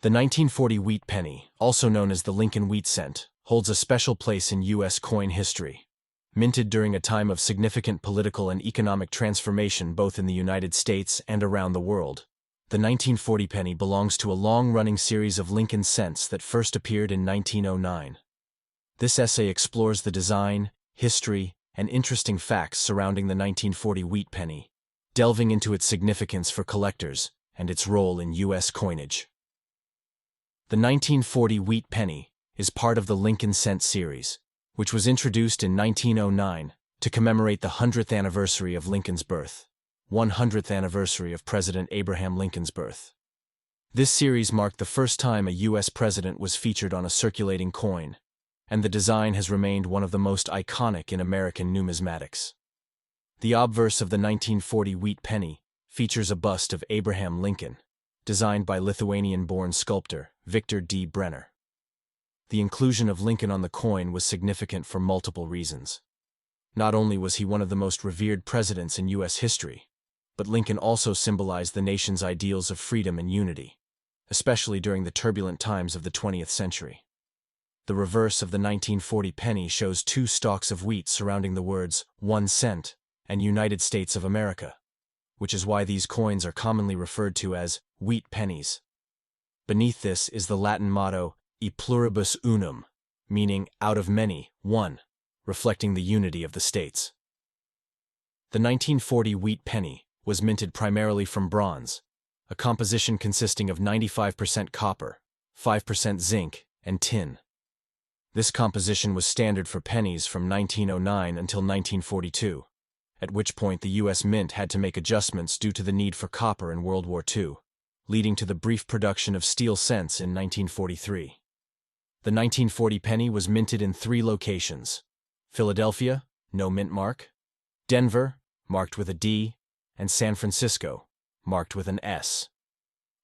The 1940 wheat penny, also known as the Lincoln wheat cent, holds a special place in U.S. coin history. Minted during a time of significant political and economic transformation both in the United States and around the world, the 1940 penny belongs to a long-running series of Lincoln cents that first appeared in 1909. This essay explores the design, history, and interesting facts surrounding the 1940 wheat penny, delving into its significance for collectors and its role in U.S. coinage. The 1940 wheat penny is part of the Lincoln cent series, which was introduced in 1909 to commemorate the 100th anniversary of Lincoln's birth, 100th anniversary of President Abraham Lincoln's birth. This series marked the first time a U.S. president was featured on a circulating coin, and the design has remained one of the most iconic in American numismatics. The obverse of the 1940 wheat penny features a bust of Abraham Lincoln, designed by Lithuanian-born sculptor Victor D. Brenner. The inclusion of Lincoln on the coin was significant for multiple reasons. Not only was he one of the most revered presidents in U.S. history, but Lincoln also symbolized the nation's ideals of freedom and unity, especially during the turbulent times of the 20th century. The reverse of the 1940 penny shows two stalks of wheat surrounding the words 1 cent and United States of America, which is why these coins are commonly referred to as wheat pennies. Beneath this is the Latin motto E pluribus unum, meaning out of many, one, reflecting the unity of the states. The 1940 wheat penny was minted primarily from bronze, a composition consisting of 95% copper, 5% zinc, and tin. This composition was standard for pennies from 1909 until 1942, at which point the U.S. Mint had to make adjustments due to the need for copper in World War II, leading to the brief production of steel cents in 1943. The 1940 penny was minted in 3 locations: Philadelphia, no mint mark; Denver, marked with a D; and San Francisco, marked with an S.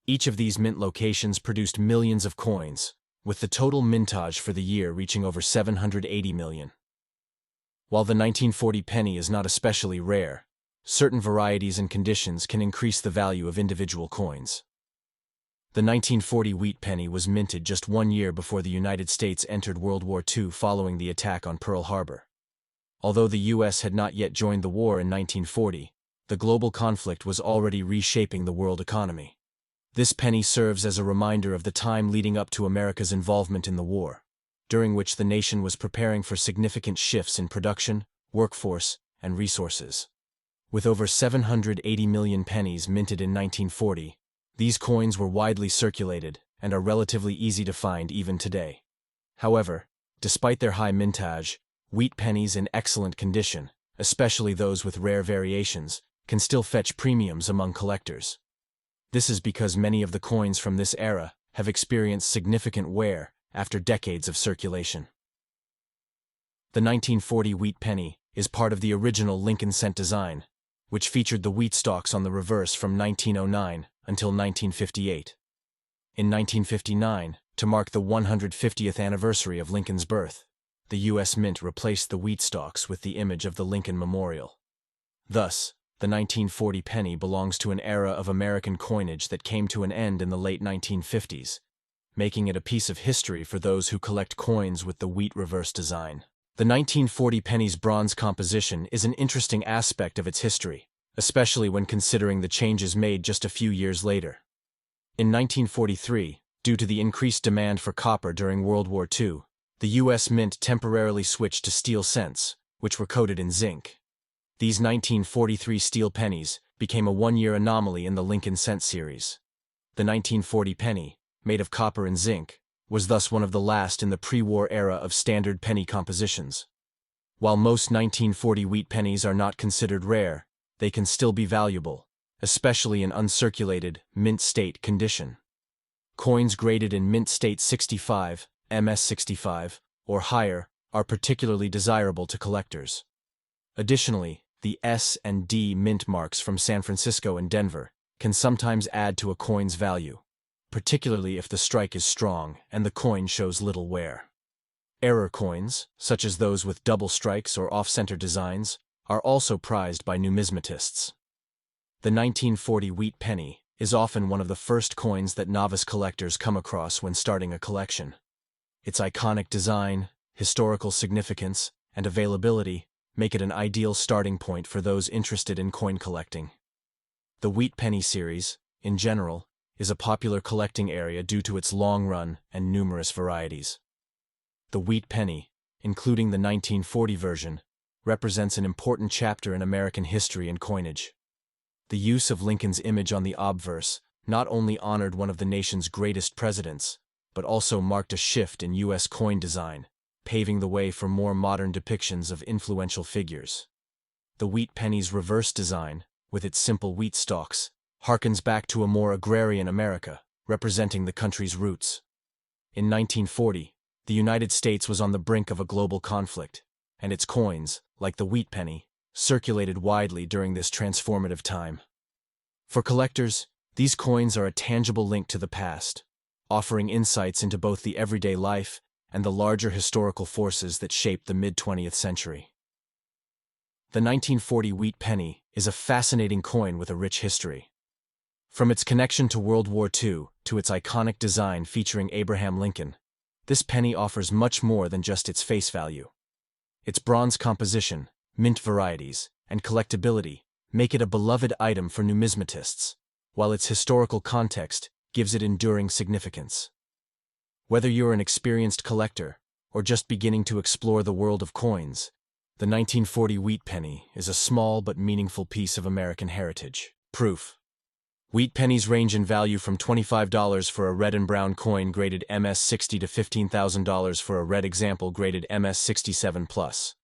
Each of these mint locations produced millions of coins, with the total mintage for the year reaching over 780 million. While the 1940 penny is not especially rare, certain varieties and conditions can increase the value of individual coins. The 1940 wheat penny was minted just 1 year before the United States entered World War II following the attack on Pearl Harbor. Although the U.S. had not yet joined the war in 1940, the global conflict was already reshaping the world economy. This penny serves as a reminder of the time leading up to America's involvement in the war, during which the nation was preparing for significant shifts in production, workforce, and resources. With over 780 million pennies minted in 1940, these coins were widely circulated and are relatively easy to find even today. However, despite their high mintage, wheat pennies in excellent condition, especially those with rare variations, can still fetch premiums among collectors. This is because many of the coins from this era have experienced significant wear after decades of circulation. The 1940 wheat penny is part of the original Lincoln cent design, which featured the wheat stalks on the reverse from 1909 until 1958. In 1959, to mark the 150th anniversary of Lincoln's birth, the U.S. Mint replaced the wheat stalks with the image of the Lincoln Memorial. Thus, the 1940 penny belongs to an era of American coinage that came to an end in the late 1950s, making it a piece of history for those who collect coins with the wheat reverse design. The 1940 penny's bronze composition is an interesting aspect of its history, especially when considering the changes made just a few years later. In 1943, due to the increased demand for copper during World War II, the U.S. Mint temporarily switched to steel cents, which were coated in zinc. These 1943 steel pennies became a 1-year anomaly in the Lincoln cent series. The 1940 penny, made of copper and zinc, was thus one of the last in the pre-war era of standard penny compositions. While most 1940 wheat pennies are not considered rare, they can still be valuable, especially in uncirculated, mint state condition. Coins graded in mint state 65, MS65, or higher are particularly desirable to collectors. Additionally, the S and D mint marks from San Francisco and Denver can sometimes add to a coin's value, particularly if the strike is strong and the coin shows little wear. Error coins, such as those with double strikes or off-center designs, are also prized by numismatists. The 1940 wheat penny is often one of the first coins that novice collectors come across when starting a collection. Its iconic design, historical significance, and availability make it an ideal starting point for those interested in coin collecting. The Wheat Penny series, in general, is a popular collecting area due to its long run and numerous varieties. The Wheat Penny, including the 1940 version, represents an important chapter in American history and coinage. The use of Lincoln's image on the obverse not only honored one of the nation's greatest presidents, but also marked a shift in U.S. coin design, paving the way for more modern depictions of influential figures. The Wheat Penny's reverse design, with its simple wheat stalks, harkens back to a more agrarian America, representing the country's roots. In 1940, the United States was on the brink of a global conflict, and its coins, like the Wheat Penny, circulated widely during this transformative time. For collectors, these coins are a tangible link to the past, offering insights into both the everyday life and the larger historical forces that shaped the mid-20th century. The 1940 Wheat Penny is a fascinating coin with a rich history. From its connection to World War II to its iconic design featuring Abraham Lincoln, this penny offers much more than just its face value. Its bronze composition, mint varieties, and collectability make it a beloved item for numismatists, while its historical context gives it enduring significance. Whether you're an experienced collector or just beginning to explore the world of coins, the 1940 Wheat Penny is a small but meaningful piece of American heritage. Proof. Wheat pennies range in value from $25 for a red and brown coin graded MS-60 to $15,000 for a red example graded MS-67+.